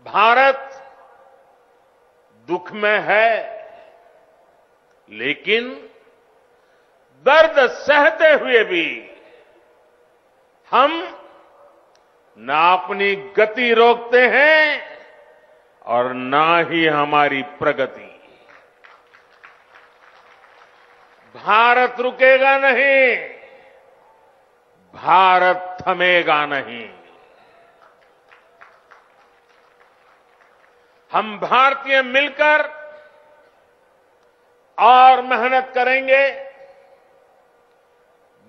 भारत दुख में है, लेकिन दर्द सहते हुए भी हम ना अपनी गति रोकते हैं और ना ही हमारी प्रगति। भारत रुकेगा नहीं, भारत थमेगा नहीं। हम भारतीय मिलकर और मेहनत करेंगे।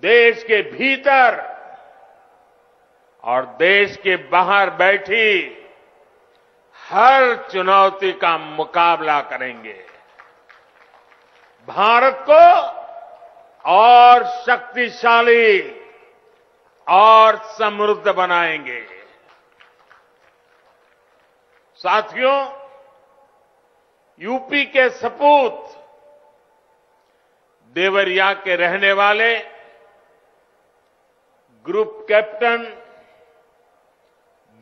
देश के भीतर और देश के बाहर बैठी हर चुनौती का मुकाबला करेंगे। भारत को और शक्तिशाली और समृद्ध बनाएंगे। साथियों, यूपी के सपूत देवरिया के रहने वाले ग्रुप कैप्टन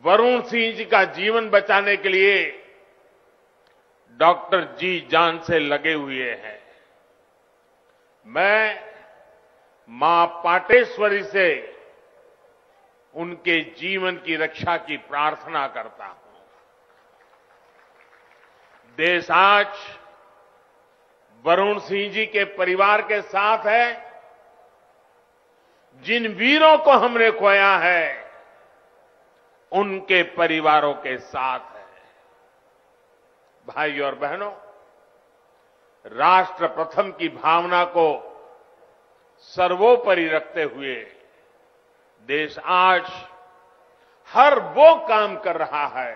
वरुण सिंह जी का जीवन बचाने के लिए डॉक्टर जी जान से लगे हुए हैं। मैं मां पाटेश्वरी से उनके जीवन की रक्षा की प्रार्थना करता हूं। देश आज वरुण सिंह जी के परिवार के साथ है। जिन वीरों को हमने खोया है, उनके परिवारों के साथ है। भाई और बहनों, राष्ट्र प्रथम की भावना को सर्वोपरि रखते हुए देश आज हर वो काम कर रहा है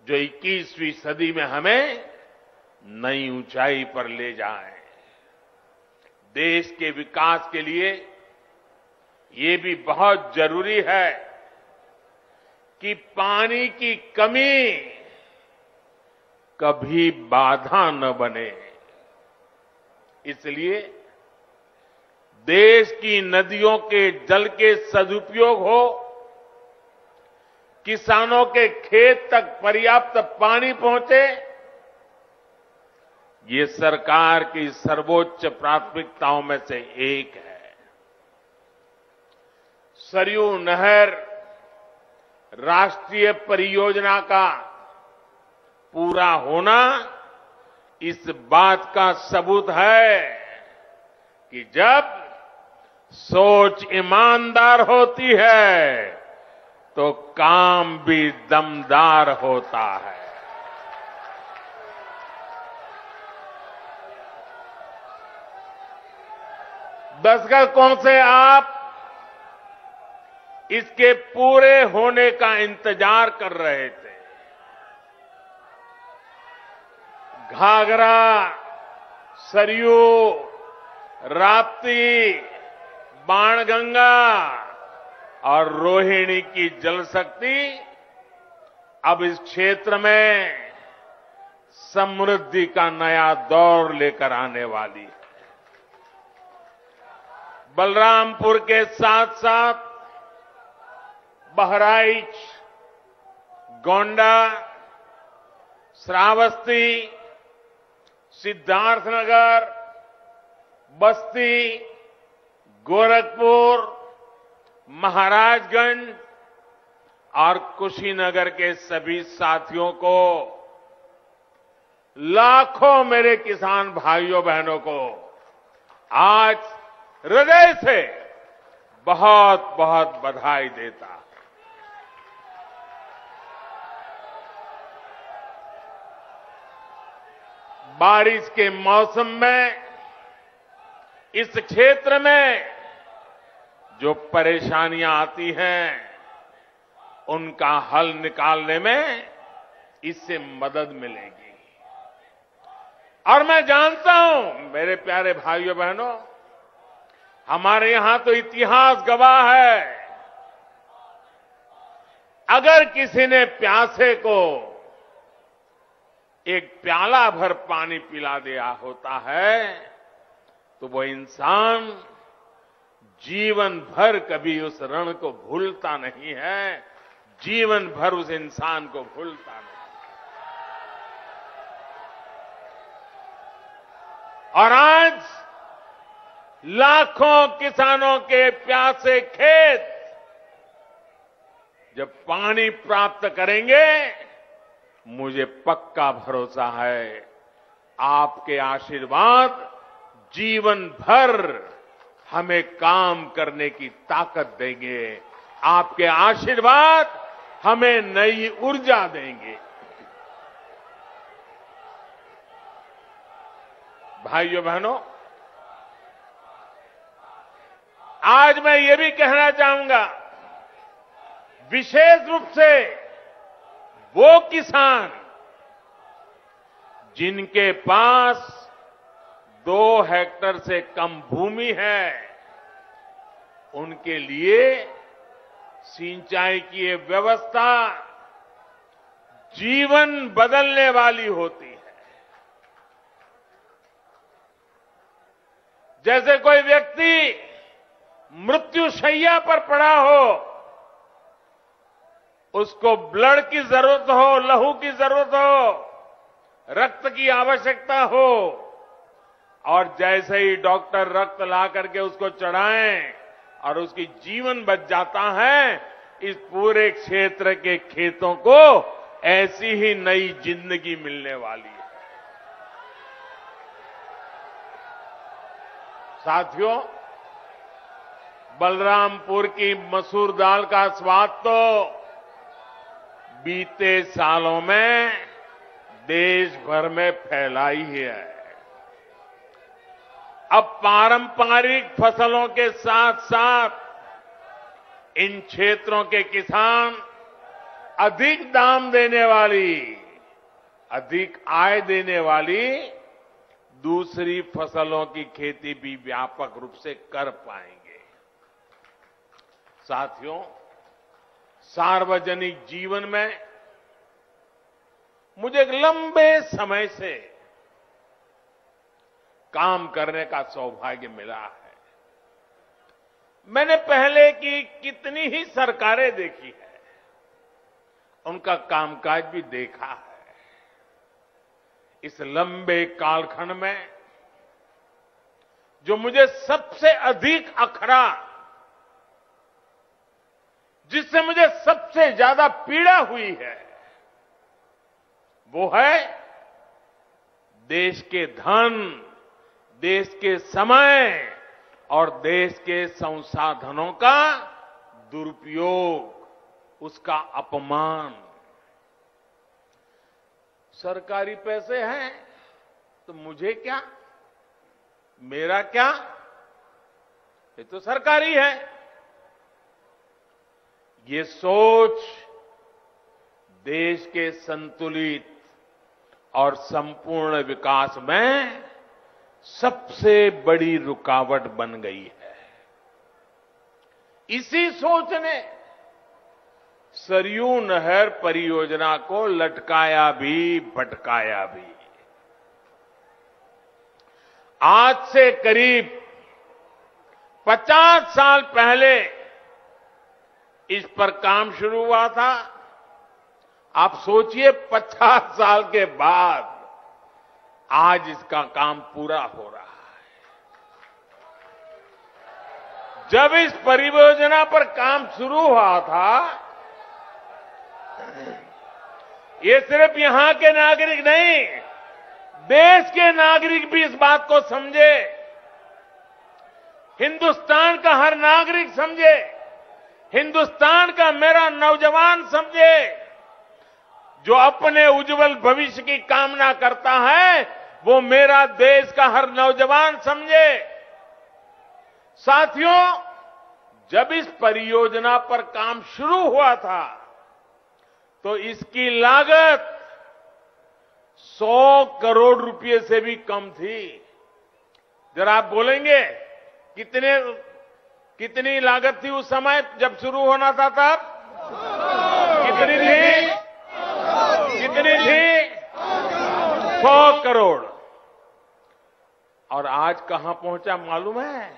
जो 21वीं सदी में हमें नई ऊंचाई पर ले जाए। देश के विकास के लिए ये भी बहुत जरूरी है कि पानी की कमी कभी बाधा न बने। इसलिए देश की नदियों के जल के सदुपयोग हो, किसानों के खेत तक पर्याप्त पानी पहुंचे, ये सरकार की सर्वोच्च प्राथमिकताओं में से एक है। सरयू नहर राष्ट्रीय परियोजना का पूरा होना इस बात का सबूत है कि जब सोच ईमानदार होती है तो काम भी दमदार होता है। दशकों से आप इसके पूरे होने का इंतजार कर रहे थे। घाघरा, सरयू, राप्ती, बाणगंगा और रोहिणी की जल शक्ति अब इस क्षेत्र में समृद्धि का नया दौर लेकर आने वाली है। बलरामपुर के साथ साथ बहराइच, गोंडा, श्रावस्ती, सिद्धार्थनगर, बस्ती, गोरखपुर, महाराजगंज और कुशीनगर के सभी साथियों को, लाखों मेरे किसान भाइयों बहनों को आज हृदय से बहुत बहुत बधाई देता। बारिश के मौसम में इस क्षेत्र में जो परेशानियां आती हैं, उनका हल निकालने में इससे मदद मिलेगी। और मैं जानता हूं मेरे प्यारे भाइयों बहनों, हमारे यहां तो इतिहास गवाह है, अगर किसी ने प्यासे को एक प्याला भर पानी पिला दिया होता है तो वो इंसान जीवन भर कभी उस ऋण को भूलता नहीं है, जीवन भर उस इंसान को भूलता नहीं। और आज लाखों किसानों के प्यासे खेत जब पानी प्राप्त करेंगे, मुझे पक्का भरोसा है आपके आशीर्वाद जीवन भर हमें काम करने की ताकत देंगे। आपके आशीर्वाद हमें नई ऊर्जा देंगे। भाइयों बहनों, आज मैं ये भी कहना चाहूंगा, विशेष रूप से वो किसान जिनके पास 2 हेक्टेयर से कम भूमि है, उनके लिए सिंचाई की ये व्यवस्था जीवन बदलने वाली होती है। जैसे कोई व्यक्ति मृत्युशैया पर पड़ा हो, उसको ब्लड की जरूरत हो, लहू की जरूरत हो, रक्त की आवश्यकता हो, और जैसे ही डॉक्टर रक्त ला करके उसको चढ़ाएं और उसकी जीवन बच जाता है, इस पूरे क्षेत्र के खेतों को ऐसी ही नई जिंदगी मिलने वाली है। साथियों, बलरामपुर की मसूर दाल का स्वाद तो बीते सालों में देश भर में फैला ही है। अब पारंपरिक फसलों के साथ साथ इन क्षेत्रों के किसान अधिक दाम देने वाली, अधिक आय देने वाली दूसरी फसलों की खेती भी व्यापक रूप से कर पाएंगे। साथियों, सार्वजनिक जीवन में मुझे एक लंबे समय से काम करने का सौभाग्य मिला है। मैंने पहले की कितनी ही सरकारें देखी है, उनका कामकाज भी देखा है। इस लंबे कालखंड में जो मुझे सबसे अधिक अखरा, जिससे मुझे सबसे ज्यादा पीड़ा हुई है, वो है देश के धन, देश के समय और देश के संसाधनों का दुरुपयोग, उसका अपमान। सरकारी पैसे हैं तो मुझे क्या, मेरा क्या, ये तो सरकारी है। ये सोच देश के संतुलित और संपूर्ण विकास में सबसे बड़ी रुकावट बन गई है। इसी सोच ने सरयू नहर परियोजना को लटकाया भी, भटकाया भी। आज से करीब 50 साल पहले इस पर काम शुरू हुआ था। आप सोचिए, 50 साल के बाद आज इसका काम पूरा हो रहा है। जब इस परियोजना पर काम शुरू हुआ था, ये सिर्फ यहां के नागरिक नहीं, देश के नागरिक भी इस बात को समझे, हिंदुस्तान का हर नागरिक समझे, हिंदुस्तान का मेरा नौजवान समझे, जो अपने उज्जवल भविष्य की कामना करता है, वो मेरा देश का हर नौजवान समझे। साथियों, जब इस परियोजना पर काम शुरू हुआ था तो इसकी लागत 100 करोड़ रुपए से भी कम थी। जरा आप बोलेंगे कितनी लागत थी उस समय जब शुरू होना था तब? कितनी थी? कितनी थी? 100 करोड़। और आज कहां पहुंचा मालूम है?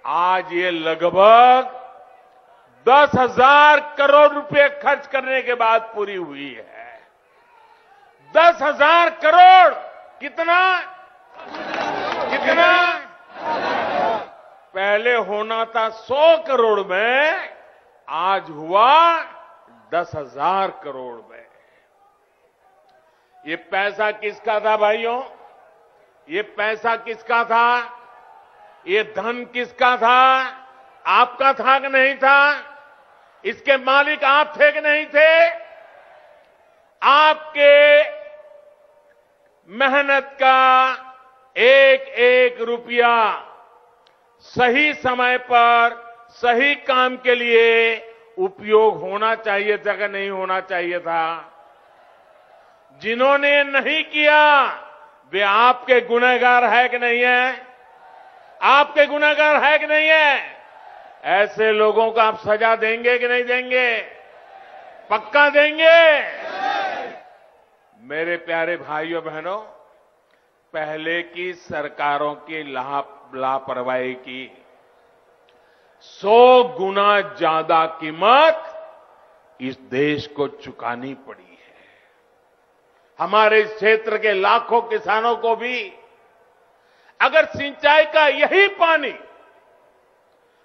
आज ये लगभग 10,000 करोड़ रुपए खर्च करने के बाद पूरी हुई है। 10,000 करोड़ कितना कितना पहले होना था 100 करोड़ में, आज हुआ 10,000 करोड़ में। ये पैसा किसका था भाइयों? ये पैसा किसका था? ये धन किसका था? आपका था कि नहीं था? इसके मालिक आप थे कि नहीं थे? आपके मेहनत का एक एक रुपया सही समय पर सही काम के लिए उपयोग होना चाहिए था कि नहीं होना चाहिए था? जिन्होंने नहीं किया वे आपके गुनहगार है कि नहीं है? आपके गुनहगार है कि नहीं है? ऐसे लोगों को आप सजा देंगे कि नहीं देंगे? पक्का देंगे? मेरे प्यारे भाइयों बहनों, पहले की सरकारों की लापरवाही की 100 गुना ज्यादा कीमत इस देश को चुकानी पड़ी है। हमारे इस क्षेत्र के लाखों किसानों को भी अगर सिंचाई का यही पानी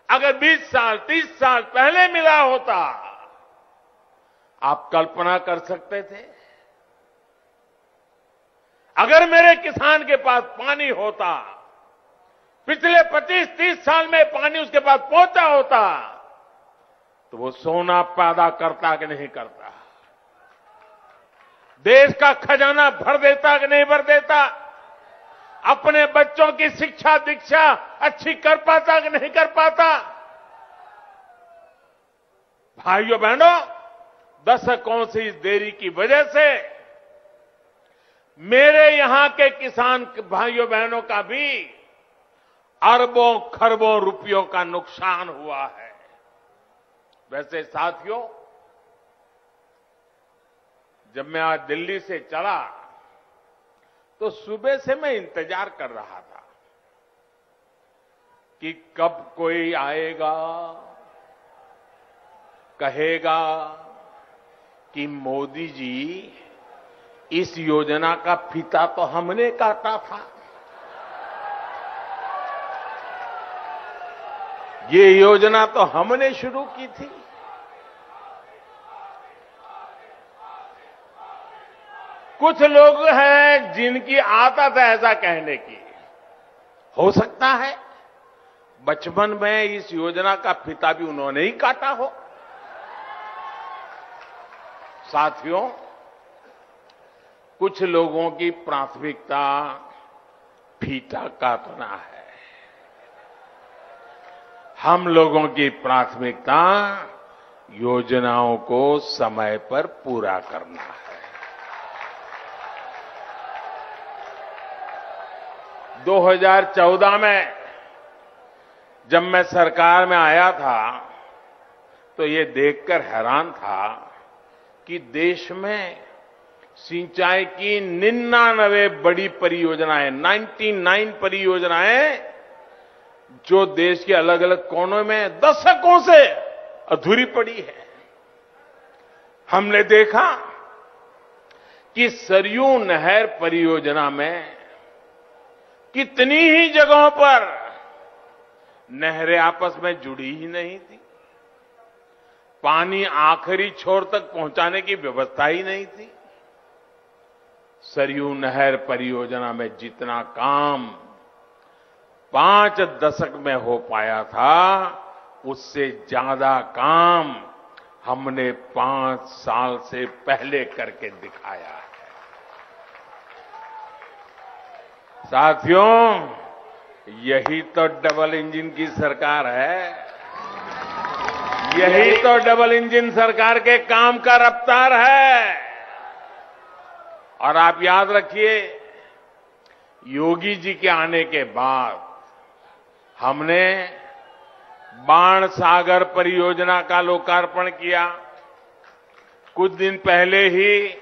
अगर 20 साल 30 साल पहले मिला होता, आप कल्पना कर सकते थे? अगर मेरे किसान के पास पानी होता, पिछले 25-30 साल में पानी उसके पास पहुंचा होता, तो वो सोना पैदा करता कि नहीं करता? देश का खजाना भर देता कि नहीं भर देता? अपने बच्चों की शिक्षा दीक्षा अच्छी कर पाता कि नहीं कर पाता? भाइयों बहनों, दशकों से इस देरी की वजह से मेरे यहां के किसान भाइयों बहनों का भी अरबों खरबों रुपयों का नुकसान हुआ है। वैसे साथियों, जब मैं आज दिल्ली से चला तो सुबह से मैं इंतजार कर रहा था कि कब कोई आएगा, कहेगा कि मोदी जी इस योजना का फीता तो हमने काटा था, ये योजना तो हमने शुरू की थी। कुछ लोग हैं जिनकी आदत है ऐसा कहने की। हो सकता है बचपन में इस योजना का फीता भी उन्होंने ही काटा हो। साथियों, कुछ लोगों की प्राथमिकता फीता काटना है, हम लोगों की प्राथमिकता योजनाओं को समय पर पूरा करना है। 2014 में जब मैं सरकार में आया था तो ये देखकर हैरान था कि देश में सिंचाई की 99 बड़ी परियोजनाएं, 99 परियोजनाएं जो देश के अलग अलग कोनों में दशकों से अधूरी पड़ी है। हमने देखा कि सरयू नहर परियोजना में कितनी ही जगहों पर नहरें आपस में जुड़ी ही नहीं थी, पानी आखिरी छोर तक पहुंचाने की व्यवस्था ही नहीं थी। सरयू नहर परियोजना में जितना काम 5 दशक में हो पाया था, उससे ज्यादा काम हमने 5 साल से पहले करके दिखाया है। साथियों, यही तो डबल इंजन की सरकार है, यही तो डबल इंजन सरकार के काम का रफ्तार है। और आप याद रखिए, योगी जी के आने के बाद हमने बाण सागर परियोजना का लोकार्पण किया। कुछ दिन पहले ही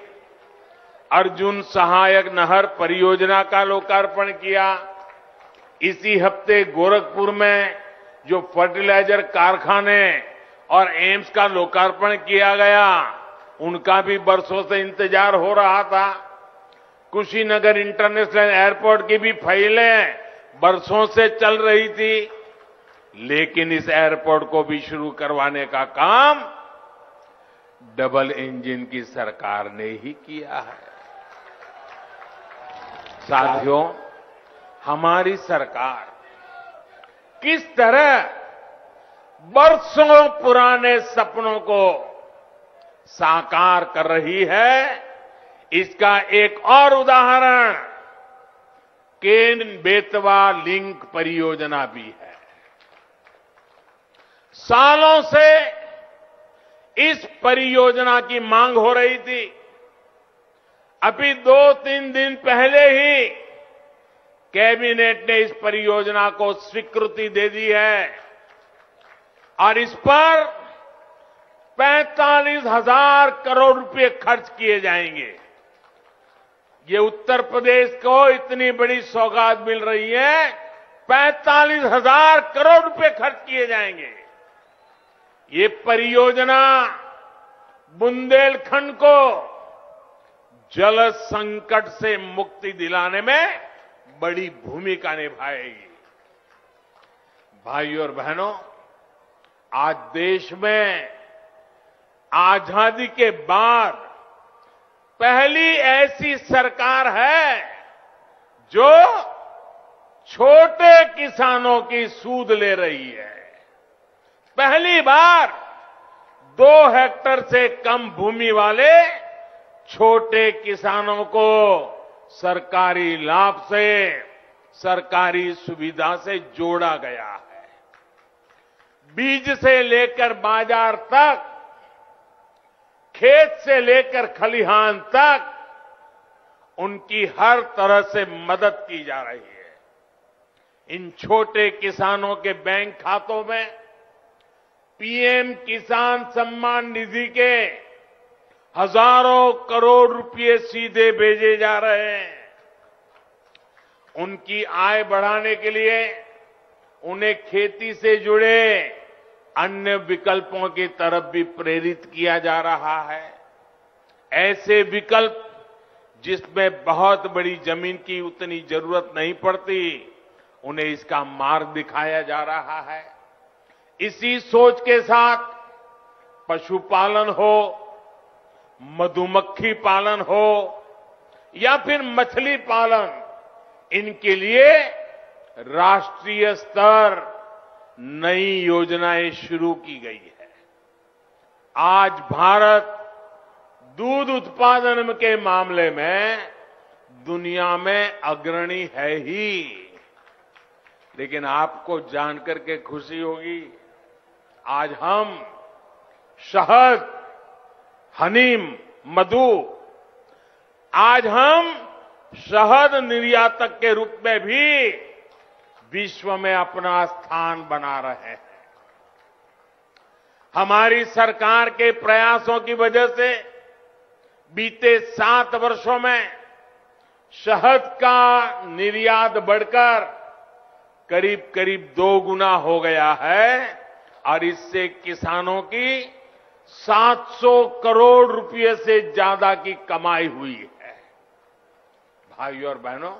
अर्जुन सहायक नहर परियोजना का लोकार्पण किया। इसी हफ्ते गोरखपुर में जो फर्टिलाइजर कारखाने और एम्स का लोकार्पण किया गया, उनका भी बरसों से इंतजार हो रहा था। कुशीनगर इंटरनेशनल एयरपोर्ट की भी फाइलें बरसों से चल रही थी, लेकिन इस एयरपोर्ट को भी शुरू करवाने का काम डबल इंजन की सरकार ने ही किया है। साथियों, हमारी सरकार किस तरह बरसों पुराने सपनों को साकार कर रही है, इसका एक और उदाहरण केन बेतवा लिंक परियोजना भी है। सालों से इस परियोजना की मांग हो रही थी। अभी 2-3 दिन पहले ही कैबिनेट ने इस परियोजना को स्वीकृति दे दी है और इस पर 45,000 करोड़ रुपए खर्च किए जाएंगे। ये उत्तर प्रदेश को इतनी बड़ी सौगात मिल रही है, 45,000 करोड़ रुपए खर्च किए जाएंगे। ये परियोजना बुंदेलखंड को जल संकट से मुक्ति दिलाने में बड़ी भूमिका निभाएगी। भाइयों और बहनों, आज देश में आजादी के बाद पहली ऐसी सरकार है जो छोटे किसानों की सूद ले रही है। पहली बार 2 हेक्टेयर से कम भूमि वाले छोटे किसानों को सरकारी लाभ से, सरकारी सुविधा से जोड़ा गया है। बीज से लेकर बाजार तक, खेत से लेकर खलिहान तक उनकी हर तरह से मदद की जा रही है। इन छोटे किसानों के बैंक खातों में पीएम किसान सम्मान निधि के हजारों करोड़ रुपए सीधे भेजे जा रहे हैं। उनकी आय बढ़ाने के लिए उन्हें खेती से जुड़े अन्य विकल्पों की तरफ भी प्रेरित किया जा रहा है। ऐसे विकल्प जिसमें बहुत बड़ी जमीन की उतनी जरूरत नहीं पड़ती, उन्हें इसका मार्ग दिखाया जा रहा है। इसी सोच के साथ पशुपालन हो, मधुमक्खी पालन हो या फिर मछली पालन, इनके लिए राष्ट्रीय स्तर नई योजनाएं शुरू की गई है। आज भारत दूध उत्पादन के मामले में दुनिया में अग्रणी है ही, लेकिन आपको जानकर के खुशी होगी, आज हम शहद, हनी, मधु, आज हम शहद निर्यातक के रूप में भी विश्व में अपना स्थान बना रहे हैं। हमारी सरकार के प्रयासों की वजह से बीते 7 वर्षों में शहद का निर्यात बढ़कर करीब करीब 2 गुना हो गया है और इससे किसानों की 700 करोड़ रुपए से ज्यादा की कमाई हुई है। भाइयों और बहनों,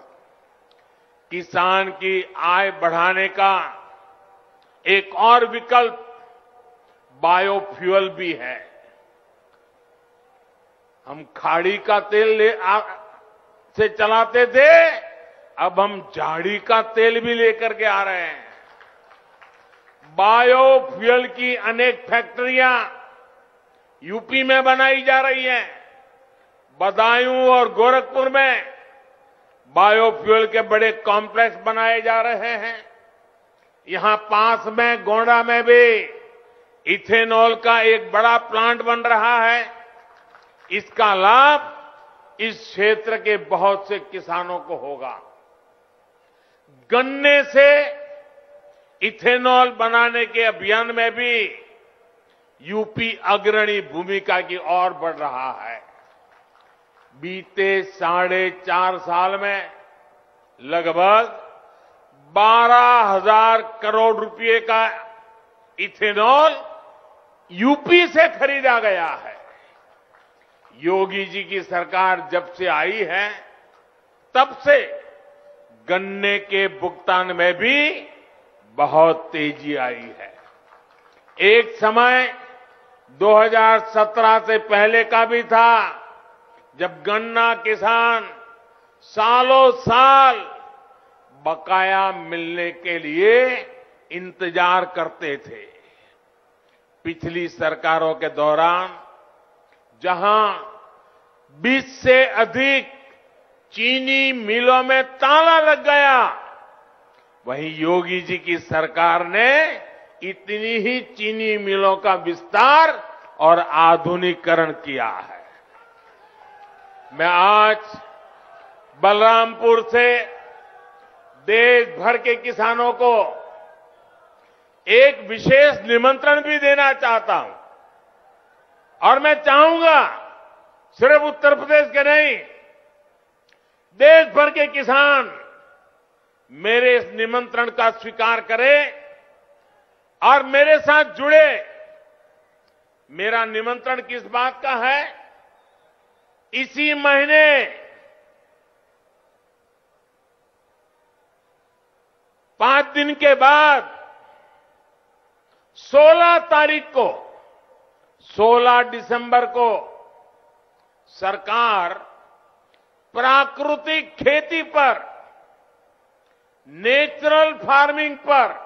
किसान की आय बढ़ाने का एक और विकल्प बायोफ्यूल भी है। हम खाड़ी का तेल से चलाते थे, अब हम झाड़ी का तेल भी लेकर के आ रहे हैं। बायोफ्यूल की अनेक फैक्ट्रियां यूपी में बनाई जा रही हैं। बदायूं और गोरखपुर में बायोफ्यूल के बड़े कॉम्प्लेक्स बनाए जा रहे हैं। यहां पास में गोंडा में भी इथेनॉल का एक बड़ा प्लांट बन रहा है। इसका लाभ इस क्षेत्र के बहुत से किसानों को होगा। गन्ने से इथेनॉल बनाने के अभियान में भी यूपी अग्रणी भूमिका की ओर बढ़ रहा है। बीते 4.5 साल में लगभग 12,000 करोड़ रुपए का इथेनॉल यूपी से खरीदा गया है। योगी जी की सरकार जब से आई है तब से गन्ने के भुगतान में भी बहुत तेजी आई है। एक समय 2017 से पहले का भी था जब गन्ना किसान सालों साल बकाया मिलने के लिए इंतजार करते थे। पिछली सरकारों के दौरान जहां 20 से अधिक चीनी मिलों में ताला लग गया, वहीं योगी जी की सरकार ने इतनी ही चीनी मिलों का विस्तार और आधुनिकीकरण किया है। मैं आज बलरामपुर से देश भर के किसानों को एक विशेष निमंत्रण भी देना चाहता हूं और मैं चाहूंगा सिर्फ उत्तर प्रदेश के नहीं, देश भर के किसान मेरे इस निमंत्रण का स्वीकार करें और मेरे साथ जुड़े। मेरा निमंत्रण किस बात का है? इसी महीने 5 दिन के बाद 16 तारीख को, 16 दिसंबर को सरकार प्राकृतिक खेती पर, नेचुरल फार्मिंग पर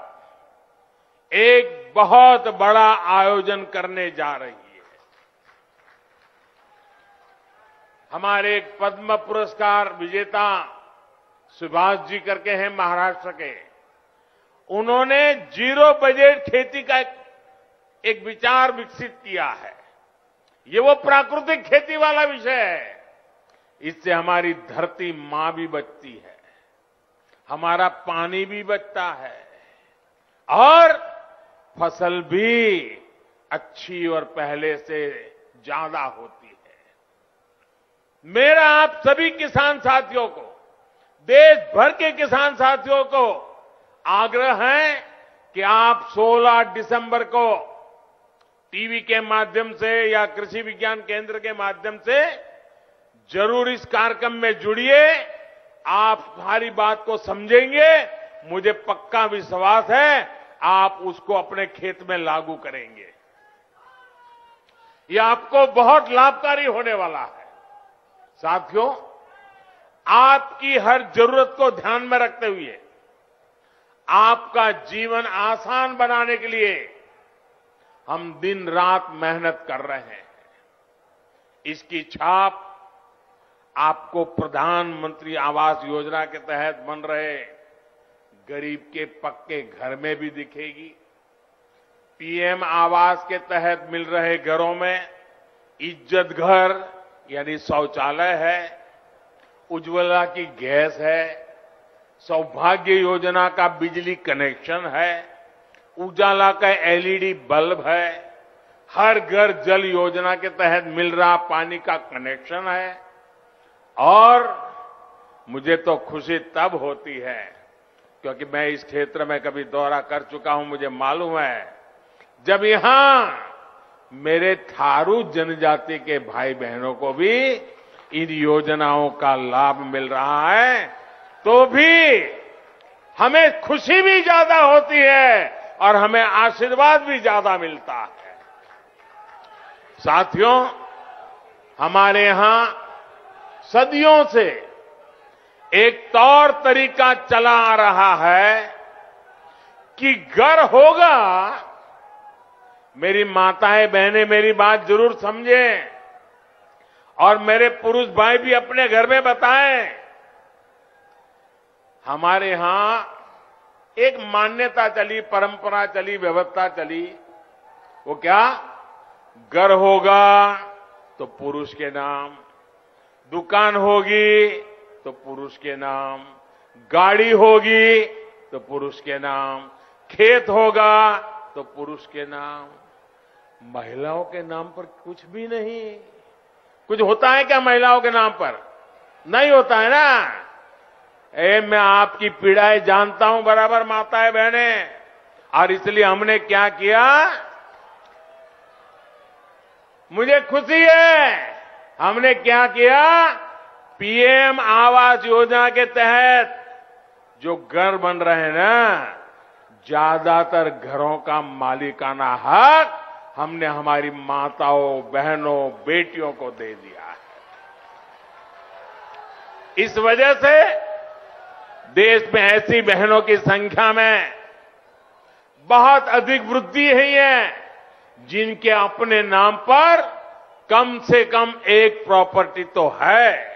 एक बहुत बड़ा आयोजन करने जा रही है। हमारे एक पद्म पुरस्कार विजेता सुभाष जी करके हैं महाराष्ट्र के, उन्होंने जीरो बजट खेती का एक विचार विकसित किया है। ये वो प्राकृतिक खेती वाला विषय है। इससे हमारी धरती मां भी बचती है, हमारा पानी भी बचता है और फसल भी अच्छी और पहले से ज्यादा होती है। मेरा आप सभी किसान साथियों को, देश भर के किसान साथियों को आग्रह है कि आप 16 दिसंबर को टीवी के माध्यम से या कृषि विज्ञान केंद्र के माध्यम से जरूर इस कार्यक्रम में जुड़िए। आप हमारी बात को समझेंगे, मुझे पक्का विश्वास है आप उसको अपने खेत में लागू करेंगे। यह आपको बहुत लाभकारी होने वाला है। साथियों, आपकी हर जरूरत को ध्यान में रखते हुए आपका जीवन आसान बनाने के लिए हम दिन रात मेहनत कर रहे हैं। इसकी छाप आपको प्रधानमंत्री आवास योजना के तहत बन रहे गरीब के पक्के घर में भी दिखेगी। पीएम आवास के तहत मिल रहे घरों में इज्जत घर यानी शौचालय है, उज्ज्वला की गैस है, सौभाग्य योजना का बिजली कनेक्शन है, उजाला का एलईडी बल्ब है, हर घर जल योजना के तहत मिल रहा पानी का कनेक्शन है। और मुझे तो खुशी तब होती है क्योंकि मैं इस क्षेत्र में कभी दौरा कर चुका हूं, मुझे मालूम है जब यहां मेरे थारू जनजाति के भाई बहनों को भी इन योजनाओं का लाभ मिल रहा है तो भी हमें खुशी भी ज्यादा होती है और हमें आशीर्वाद भी ज्यादा मिलता है। साथियों, हमारे यहां सदियों से एक तौर तरीका चला आ रहा है कि घर होगा, मेरी माताएं बहनें मेरी बात जरूर समझें और मेरे पुरुष भाई भी अपने घर में बताएं। हमारे यहां एक मान्यता चली, परंपरा चली, व्यवस्था चली। वो क्या? घर होगा तो पुरुष के नाम, दुकान होगी तो पुरुष के नाम, गाड़ी होगी तो पुरुष के नाम, खेत होगा तो पुरुष के नाम। महिलाओं के नाम पर कुछ भी नहीं। कुछ होता है क्या महिलाओं के नाम पर? नहीं होता है ना। मैं आपकी पीड़ाएं जानता हूं बराबर, माताएं बहनें, और इसलिए हमने क्या किया, मुझे खुशी है हमने क्या किया, पीएम आवास योजना के तहत जो घर बन रहे हैं ना, ज्यादातर घरों का मालिकाना हक हमने हमारी माताओं, बहनों, बेटियों को दे दिया है। इस वजह से देश में ऐसी बहनों की संख्या में बहुत अधिक वृद्धि हुई है जिनके अपने नाम पर कम से कम एक प्रॉपर्टी तो है।